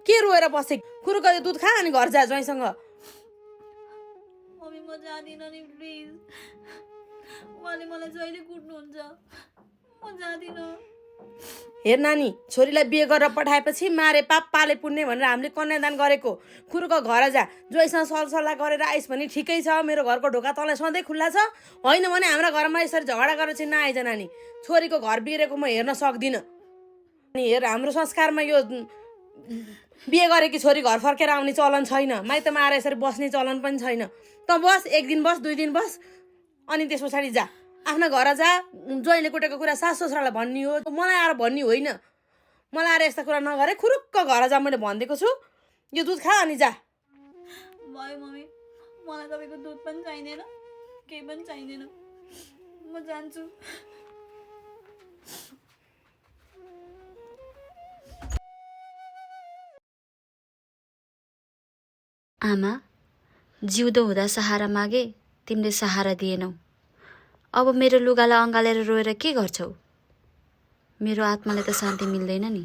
के रोएर बसे खुरुको दुध खा अनि घर जा ज्वाइँसँग मम्मी म जादिनँ नि प्लिज उहाँले मलाई जहिले कुट्नुहुन्छ म जादिनँ हेर नानी छोरीलाई बिहे गरेर पठाएपछि मारे पापाले पुण्य भनेर हामीले कन्यादान गरेको खुरुको घर जा ज्वाइँसँग सरसल्लाह गरेर आइस भने ठिकै छ मेरो घरको ढोका तँलाई सधैँ खुल्ला छ होइन भने हाम्रा घरमा यसरी झगडा गरेर चाहिँ नआइज नानी छोरीको घर बिग्रेको म हेर्न सक्दिनँ अनि हेर हाम्रो संस्कारमा यो बिहे गरेकी छोरी घर फर्केर आउने चलन छैन माइतमा आएर यसरी बस्ने चलन पनि छैन त बस 1 दिन बस 2 दिन बस अनि त्यस पछाडि जा आफ्नो घर जा ज्वाइँले कुटेको कुरा सास ससुरालाई भन्ने हो मलाई आएर भन्ने होइन मलाई आएर यस्ता कुरा नगरे खुरुक्क घर जा मैले भनिदिएको छु यो दुध खा अनि जा भयो मम्मी मलाई तपाईँको दुध पनि चाहिँदैन केही पनि चाहिँदैन म जान्छु आमा जिउँदो हुँदा सहारा मागे तिमीले सहारा दिएनौ अब मेरो लुगालाई अँगालेर रोएर के गर्छौ मेरो आत्माले त शान्ति मिल्दैन नि